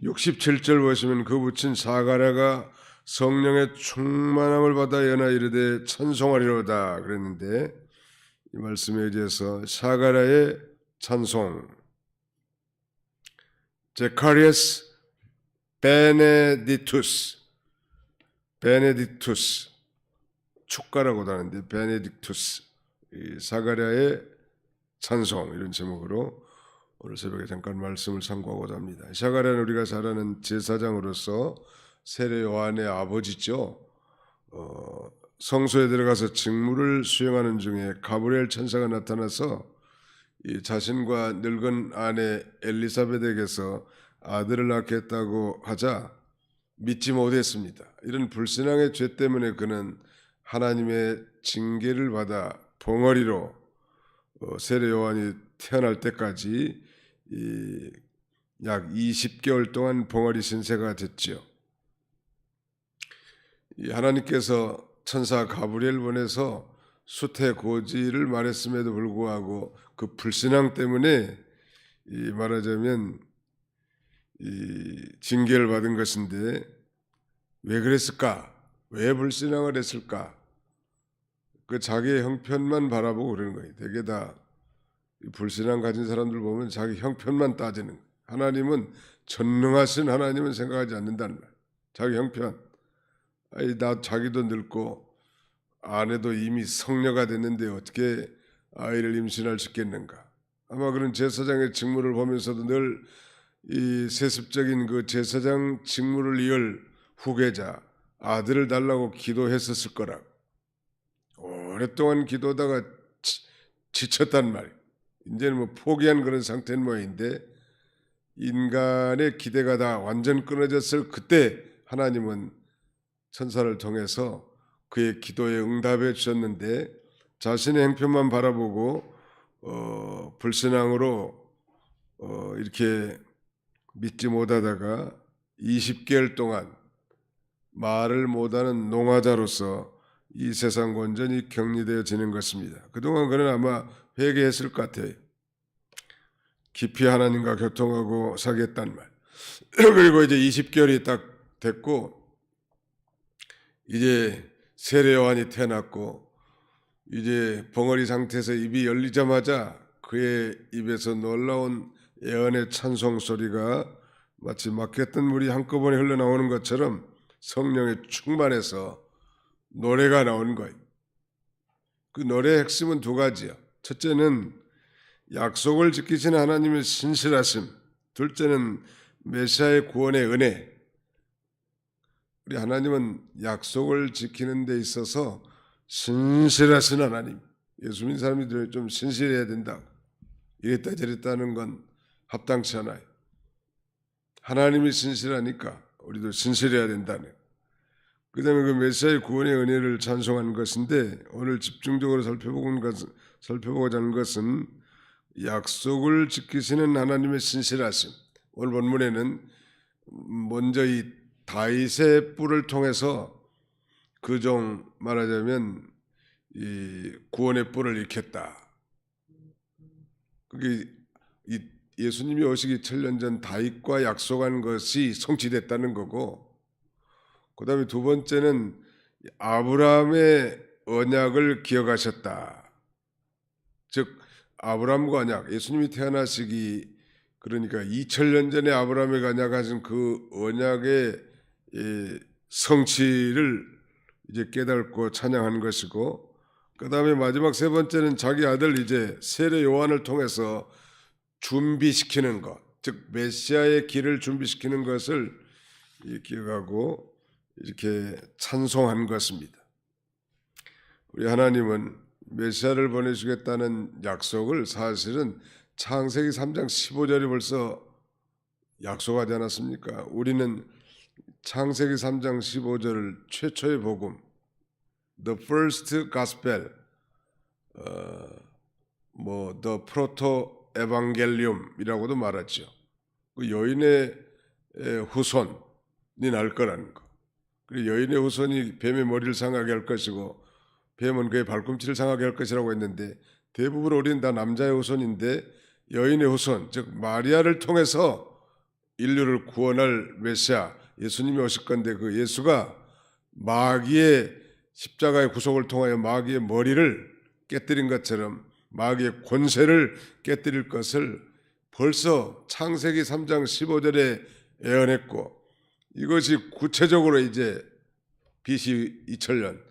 67절 보시면 그 붙인 사가랴가 성령의 충만함을 받아 연하 이르되 찬송하리로다 그랬는데, 이 말씀에 의해서 사가랴의 찬송, 제카리아스 베네딕투스, 축가라고도 하는데 베네딕투스, 이 사가랴의 찬송, 이런 제목으로 오늘 새벽에 잠깐 말씀을 상고하고자 합니다. 사가랴는 우리가 잘 아는 제사장으로서 세례 요한의 아버지죠. 성소에 들어가서 직무를 수행하는 중에 가브리엘 천사가 나타나서 이 자신과 늙은 아내 엘리사벳에게서 아들을 낳겠다고 하자 믿지 못했습니다. 이런 불신앙의 죄 때문에 그는 하나님의 징계를 받아 벙어리로 세례 요한이 태어날 때까지 약 20개월 동안 벙어리 신세가 됐지요. 하나님께서 천사 가브리엘 보내서 수태고지를 말했음에도 불구하고 그 불신앙 때문에 말하자면 징계를 받은 것인데, 왜 그랬을까? 왜 불신앙을 했을까? 그 자기의 형편만 바라보고 그러는 거예요. 되게 다 불신앙 가진 사람들 보면 자기 형편만 따지는 거예요. 하나님은 전능하신 하나님은 생각하지 않는다는 말. 자기 형편. 나 자기도 늙고 아내도 이미 성녀가 됐는데 어떻게 아이를 임신할 수 있겠는가? 아마 그런 제사장의 직무를 보면서도 늘 이 세습적인 그 제사장 직무를 이을 후계자 아들을 달라고 기도했었을 거라고. 오랫동안 기도하다가 지쳤단 말이에요. 이제는 뭐 포기한 그런 상태인 모양인데, 인간의 기대가 다 완전 끊어졌을 그때 하나님은 천사를 통해서 그의 기도에 응답해 주셨는데, 자신의 형편만 바라보고 불신앙으로 이렇게 믿지 못하다가 20개월 동안 말을 못하는 농화자로서 이 세상 온전히 격리되어지는 것입니다. 그동안 그는 아마 회개했을 것 같아요. 깊이 하나님과 교통하고 사겠다는 말. 그리고 이제 20개월이 딱 됐고, 이제 세례 요한이 태어났고, 이제 벙어리 상태에서 입이 열리자마자 그의 입에서 놀라운 예언의 찬송 소리가 마치 막혔던 물이 한꺼번에 흘러나오는 것처럼 성령에 충만해서 노래가 나오는 거예요. 그 노래의 핵심은 두 가지야. 첫째는 약속을 지키시는 하나님의 신실하심, 둘째는 메시아의 구원의 은혜. 우리 하나님은 약속을 지키는 데 있어서 신실하신 하나님. 예수 믿는 사람들이 좀 신실해야 된다. 이랬다 저랬다 하는 건 합당치 않아요. 하나님이 신실하니까 우리도 신실해야 된다는. 그 다음에 그 메시아의 구원의 은혜를 찬송하는 것인데, 오늘 집중적으로 살펴보고자 하는 것은 약속을 지키시는 하나님의 신실하심. 오늘 본문에는 먼저 이 다윗의 뿔을 통해서 그 종 말하자면 이 구원의 뿔을 일으켰다. 그게 예수님이 오시기 7년 전 다윗과 약속한 것이 성취됐다는 거고, 그 다음에 두 번째는 아브라함의 언약을 기억하셨다. 즉 아브라함과 언약, 예수님이 태어나시기 그러니까 2000년 전에 아브라함의 언약하신 그 언약의 성취를 이제 깨닫고 찬양한 것이고, 그 다음에 마지막 세 번째는 자기 아들 이제 세례 요한을 통해서 준비시키는 것, 즉 메시아의 길을 준비시키는 것을 기억하고 이렇게 찬송한 것입니다. 우리 하나님은 메시아를 보내주겠다는 약속을 사실은 창세기 3장 15절이 벌써 약속하지 않았습니까? 우리는 창세기 3장 15절을 최초의 복음, the first gospel, the proto evangelium이라고도 말하죠. 그 여인의 후손이 날 거라는 거. 그리고 여인의 후손이 뱀의 머리를 상하게 할 것이고 뱀은 그의 발꿈치를 상하게 할 것이라고 했는데, 대부분 우리는 다 남자의 후손인데 여인의 후손, 즉 마리아를 통해서 인류를 구원할 메시아 예수님이 오실 건데 그 예수가 마귀의 십자가의 구속을 통하여 마귀의 머리를 깨뜨린 것처럼 마귀의 권세를 깨뜨릴 것을 벌써 창세기 3장 15절에 예언했고, 이것이 구체적으로 이제 BC 2000년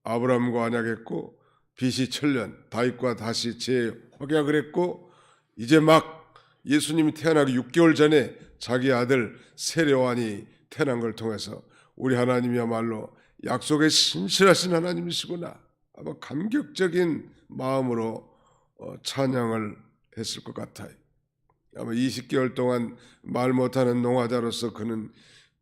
아브라함과 언약했고, BC 1000년 다윗과 다시 재확약을 했고, 이제 막 예수님이 태어나기 6개월 전에 자기 아들 세례요한이 태어난 걸 통해서 우리 하나님이야말로 약속의 신실하신 하나님이시구나, 아마 감격적인 마음으로 찬양을 했을 것 같아요. 아마 20개월 동안 말 못하는 농화자로서 그는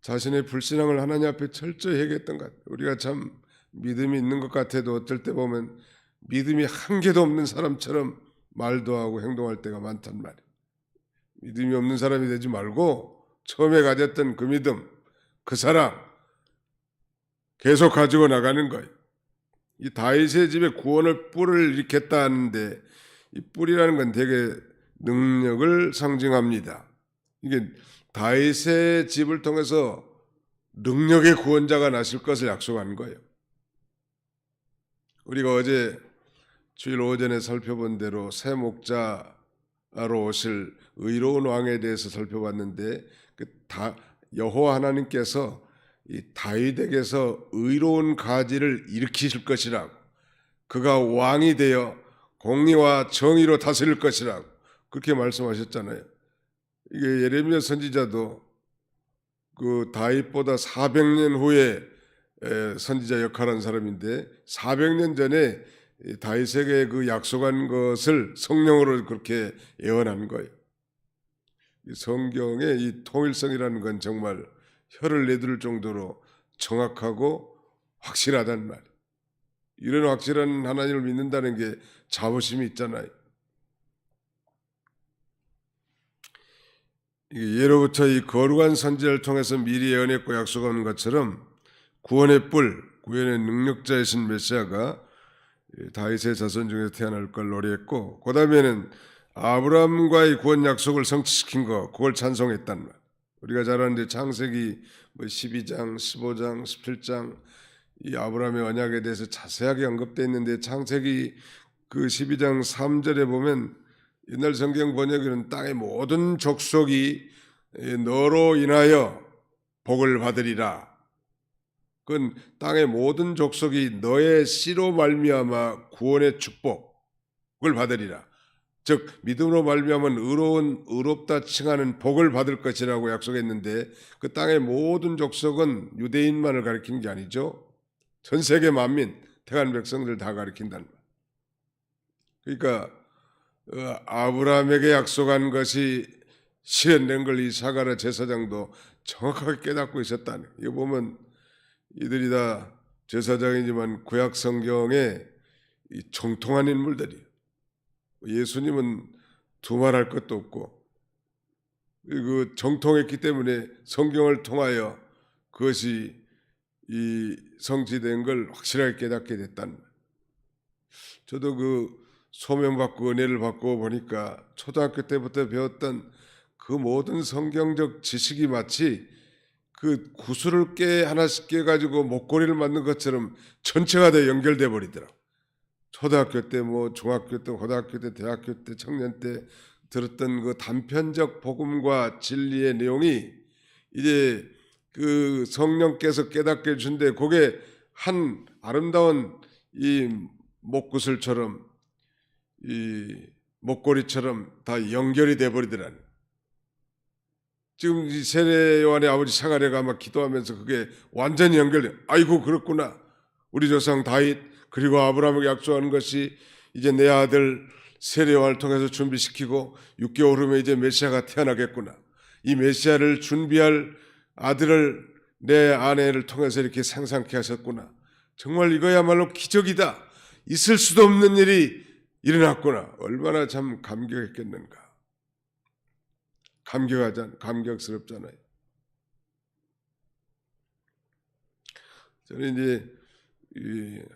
자신의 불신앙을 하나님 앞에 철저히 회개했던 것 같아요. 우리가 참 믿음이 있는 것 같아도 어떨 때 보면 믿음이 한 개도 없는 사람처럼 말도 하고 행동할 때가 많단 말이에요. 믿음이 없는 사람이 되지 말고 처음에 가졌던 그 믿음, 그 사랑 계속 가지고 나가는 거예요. 이 다윗의 집에 구원을 뿔을 일으켰다 하는데 이 뿔이라는 건 되게 능력을 상징합니다. 이게 다윗의 집을 통해서 능력의 구원자가 나실 것을 약속한 거예요. 우리가 어제 주일 오전에 살펴본 대로 새 목자로 오실 의로운 왕에 대해서 살펴봤는데 여호와 하나님께서 이 다윗에게서 의로운 가지를 일으키실 것이라고, 그가 왕이 되어 공의와 정의로 다스릴 것이라고 그렇게 말씀하셨잖아요. 이게 예레미야 선지자도 그 다윗보다 400년 후에 선지자 역할한 사람인데 400년 전에 다윗에게 그 약속한 것을 성령으로 그렇게 예언한 거예요. 성경의 이 통일성이라는 건 정말 혀를 내둘 정도로 정확하고 확실하단 말이에요. 이런 확실한 하나님을 믿는다는 게 자부심이 있잖아요. 예로부터 이 거룩한 선지자를 통해서 미리 예언했고 약속한 것처럼 구원의 뿔, 구원의 능력자이신 메시아가 다윗의 자손 중에서 태어날 걸 노래했고, 그 다음에는 아브라함과의 구원 약속을 성취시킨 거, 그걸 찬송했단 말. 우리가 잘 아는데 창세기 12장, 15장, 17장 이 아브라함의 언약에 대해서 자세하게 언급되어 있는데, 창세기 그 12장 3절에 보면 옛날 성경 번역에는 땅의 모든 족속이 너로 인하여 복을 받으리라. 그건 땅의 모든 족속이 너의 씨로 말미암아 구원의 축복을 받으리라. 즉 믿음으로 말미암은 의롭다 칭하는 복을 받을 것이라고 약속했는데, 그 땅의 모든 족속은 유대인만을 가리키는 게 아니죠. 전 세계 만민, 택한 백성들 다 가리킨다는 거예요. 그러니까 아브라함에게 약속한 것이 실현된 걸 이 사가랴 제사장도 정확하게 깨닫고 있었다는 거예요. 이거 보면 이들이 다 제사장이지만 구약 성경에 정통한 인물들이에요. 예수님은 두말할 것도 없고 그 정통했기 때문에 성경을 통하여 그것이 이 성취된 걸 확실하게 깨닫게 됐다는 거예요. 저도 그 소명받고 은혜를 받고 보니까 초등학교 때부터 배웠던 그 모든 성경적 지식이 마치 그 구슬을 하나씩 깨가지고 목걸이를 만든 것처럼 전체가 다 연결돼 버리더라고. 초등학교 때, 중학교 때, 고등학교 때, 대학교 때, 청년 때 들었던 그 단편적 복음과 진리의 내용이 이제 그 성령께서 깨닫게 해준데, 그게 한 아름다운 이 목구슬처럼, 이 목걸이처럼 다 연결이 돼 버리더라는. 지금 이 세례 요한의 아버지 사가랴가 아마 기도하면서 그게 완전히 연결돼. 아이고 그렇구나. 우리 조상 다윗 그리고 아브라함에게 약속하는 것이 이제 내 아들 세례 요한을 통해서 준비시키고 6개월 후면 이제 메시아가 태어나겠구나. 이 메시아를 준비할 아들을 내 아내를 통해서 이렇게 상상케 하셨구나. 정말 이거야말로 기적이다. 있을 수도 없는 일이 일어났구나. 얼마나 참 감격했겠는가. 감격스럽잖아요. 저는 이제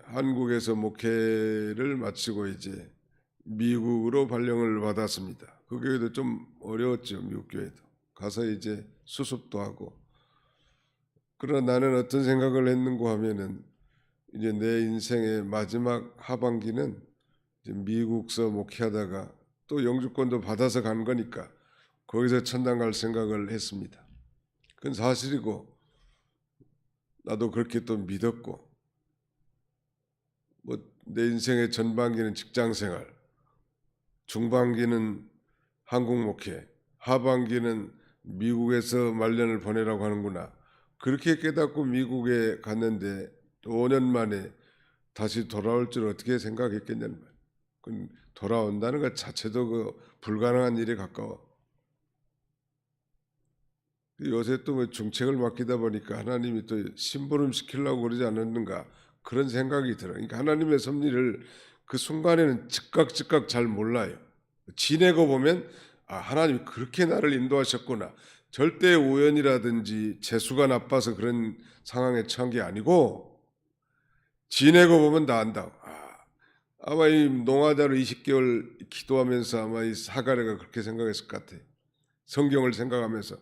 한국에서 목회를 마치고 이제 미국으로 발령을 받았습니다. 그 교회도 좀 어려웠죠. 미국 교회도. 가서 이제 수습도 하고. 그러나 나는 어떤 생각을 했는가 하면은 이제 내 인생의 마지막 하반기는 이제 미국서 목회하다가 또 영주권도 받아서 간 거니까 거기서 천당 갈 생각을 했습니다. 그건 사실이고 나도 그렇게 또 믿었고, 뭐 내 인생의 전반기는 직장 생활, 중반기는 한국 목회, 하반기는 미국에서 말년을 보내라고 하는구나. 그렇게 깨닫고 미국에 갔는데 또 5년 만에 다시 돌아올 줄 어떻게 생각했겠냐는 말이에요. 그건 돌아온다는 것 자체도 그 불가능한 일에 가까워. 요새 또 뭐 정책을 맡기다 보니까 하나님이 또 심부름 시키려고 그러지 않았는가 그런 생각이 들어요. 그러니까 하나님의 섭리를 그 순간에는 즉각 잘 몰라요. 지내고 보면 하나님이 그렇게 나를 인도하셨구나. 절대 우연이라든지 재수가 나빠서 그런 상황에 처한 게 아니고 지내고 보면 다 안다고. 아마 이 농아자로 20개월 기도하면서 아마 이 사가랴가 그렇게 생각했을 것 같아요. 성경을 생각하면서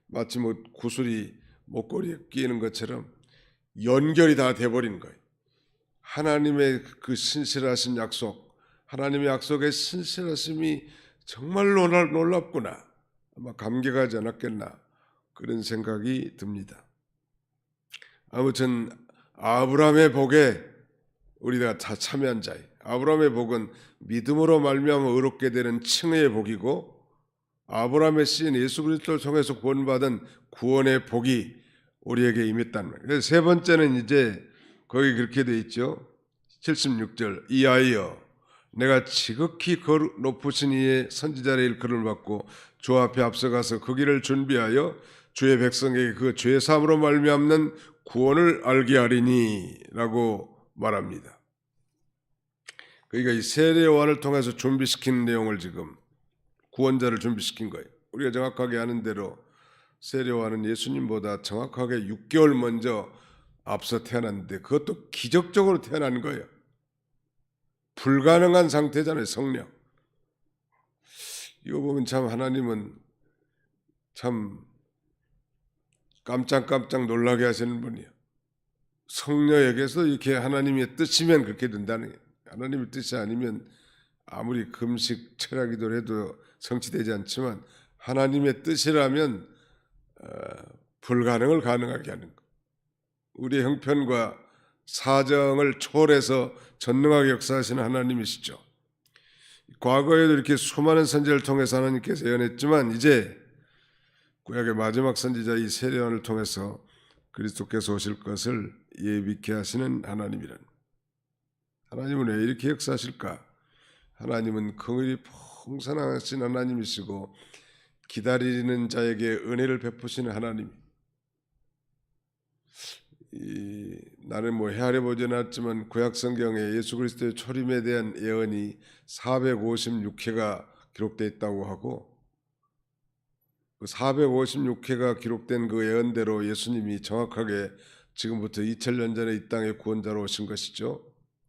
마치 뭐 구슬이 목걸이에 끼는 것처럼 연결이 다 돼버린 거예요. 하나님의 그 신실하신 약속, 하나님의 약속의 신실하심이 정말로 놀랍구나. 아마 감격하지 않았겠나 그런 생각이 듭니다. 아무튼 아브라함의 복에 우리가 다 참여한 자예요. 아브라함의 복은 믿음으로 말미암아 의롭게 되는 칭의의 복이고, 아브라함의 씨인 예수 그리스도를 통해서 구원받은 구원의 복이 우리에게 임했다는 거예요. 그래서 세 번째는 이제 거기 그렇게 돼 있죠. 76절 이하여 내가 지극히 높으신 이의 선지자의 일컬음을 받고 주 앞에 앞서가서 그 길을 준비하여 주의 백성에게 그 죄 사함으로 말미암는 구원을 알게 하리니 라고 말합니다. 그러니까 이 세례 요한을 통해서 준비시킨 내용을 지금 구원자를 준비시킨 거예요. 우리가 정확하게 아는 대로 세례 요한은 예수님보다 정확하게 6개월 먼저 앞서 태어났는데 그것도 기적적으로 태어난 거예요. 불가능한 상태잖아요. 성령. 이거 보면 참 하나님은 참 깜짝 놀라게 하시는 분이에요. 성녀에게서 이렇게 하나님의 뜻이면 그렇게 된다는 거예요. 하나님의 뜻이 아니면 아무리 금식 철야기도를 해도 성취되지 않지만 하나님의 뜻이라면 불가능을 가능하게 하는 것. 우리의 형편과 사정을 초월해서 전능하게 역사하시는 하나님이시죠. 과거에도 이렇게 수많은 선지자를 통해서 하나님께서 예언했지만 이제 구약의 마지막 선지자 이 세례 요한을 통해서 그리스도께서 오실 것을 예비케 하시는 하나님이란. 하나님은 왜 이렇게 역사하실까? 하나님은 긍휼이 풍성하신 하나님이시고 기다리는 자에게 은혜를 베푸시는 하나님. 나는 뭐 헤아려 보지는 않았지만 구약 성경에 예수 그리스도의 초림에 대한 예언이 456회가 기록되어 있다고 하고, 그 456회가 기록된 그 예언대로 예수님이 정확하게 지금부터 2000년 전에 이 땅에 구원자로 오신 것이죠.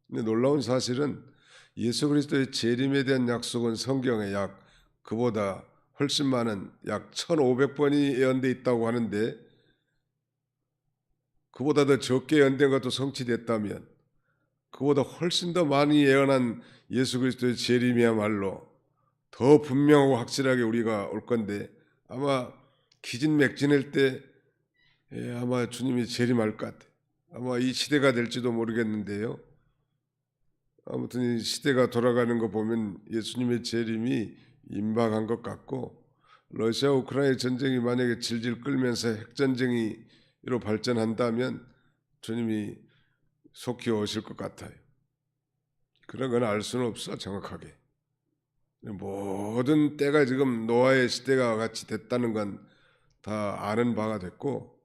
근데 놀라운 사실은 예수 그리스도의 재림에 대한 약속은 성경에 약 그보다 훨씬 많은 약 1500번이 예언되어 있다고 하는데, 그보다 더 적게 예언된 것도 성취됐다면 그보다 훨씬 더 많이 예언한 예수 그리스도의 재림이야말로 더 분명하고 확실하게 우리가 올 건데, 아마 기진맥진할 때 아마 주님이 재림할 것 같아요. 아마 이 시대가 될지도 모르겠는데요. 아무튼 이 시대가 돌아가는 거 보면 예수님의 재림이 임박한 것 같고, 러시아 우크라이나 전쟁이 만약에 질질 끌면서 핵전쟁으로 발전한다면 주님이 속히 오실 것 같아요. 그런 건 알 수는 없어 정확하게. 모든 때가 지금 노아의 시대가 같이 됐다는 건 다 아는 바가 됐고,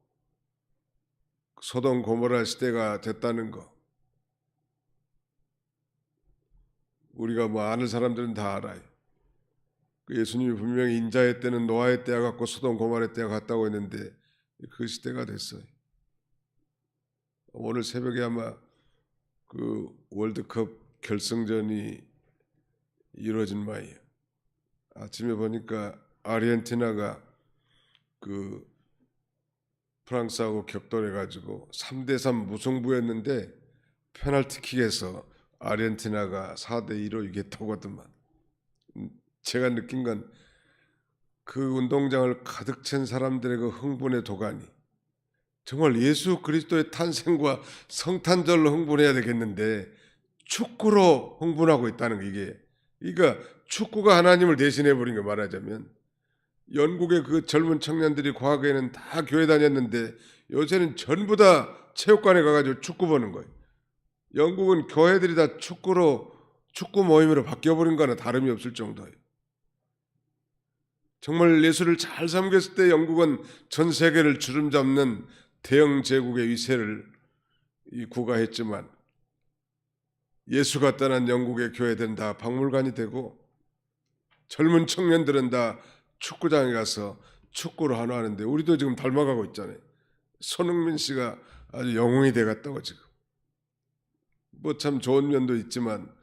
소돔 고모라 시대가 됐다는 거 우리가 뭐 아는 사람들은 다 알아요. 예수님이 분명히 인자의 때는 노아의 때와 같고 소돔 고모라의 때와 같다고 했는데 그 시대가 됐어요. 오늘 새벽에 아마 그 월드컵 결승전이 이루어진 바예요. 아침에 보니까 아르헨티나가 그 프랑스하고 격돌해가지고 3대3 무승부였는데 페널티킥에서 아르헨티나가 4대2로 이겼다고 하더만. 제가 느낀 건 그 운동장을 가득 찬 사람들의 그 흥분의 도가니, 정말 예수 그리스도의 탄생과 성탄절로 흥분해야 되겠는데 축구로 흥분하고 있다는 거. 이게 그러니까 축구가 하나님을 대신해 버린 거. 말하자면 영국의 그 젊은 청년들이 과거에는 다 교회 다녔는데 요새는 전부 다 체육관에 가가지고 축구 보는 거예요. 영국은 교회들이 다 축구 모임으로 바뀌어버린 거나 다름이 없을 정도예요. 정말 예수를 잘 섬겼을 때 영국은 전 세계를 주름잡는 대영 제국의 위세를 구가했지만, 예수가 떠난 영국의 교회들은 다 박물관이 되고 젊은 청년들은 다 축구장에 가서 축구를 하나하는데, 우리도 지금 닮아가고 있잖아요. 손흥민 씨가 아주 영웅이 돼갔다고 지금. 뭐 참 좋은 면도 있지만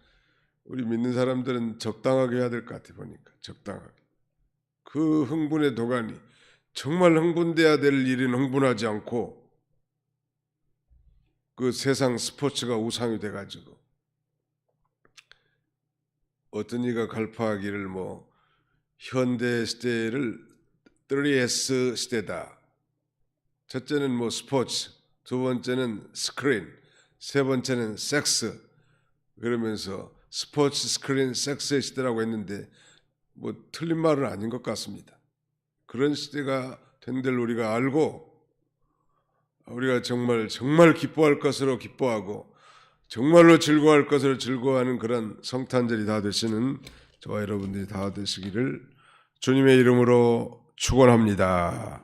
우리 믿는 사람들은 적당하게 해야 될 것 같아 보니까. 적당하게. 그 흥분의 도가니, 정말 흥분돼야 될 일은 흥분하지 않고 그 세상 스포츠가 우상이 돼가지고, 어떤 이가 갈파하기를 뭐 현대 시대를 3S 시대다. 첫째는 뭐 스포츠, 두 번째는 스크린, 세 번째는 섹스, 그러면서 스포츠, 스크린, 섹스의 시대라고 했는데 뭐 틀린 말은 아닌 것 같습니다. 그런 시대가 된 데를 우리가 알고, 우리가 정말 기뻐할 것으로 기뻐하고 정말로 즐거워할 것으로 즐거워하는 그런 성탄절이 다 되시는 저와 여러분들이 다 되시기를 주님의 이름으로 축원합니다.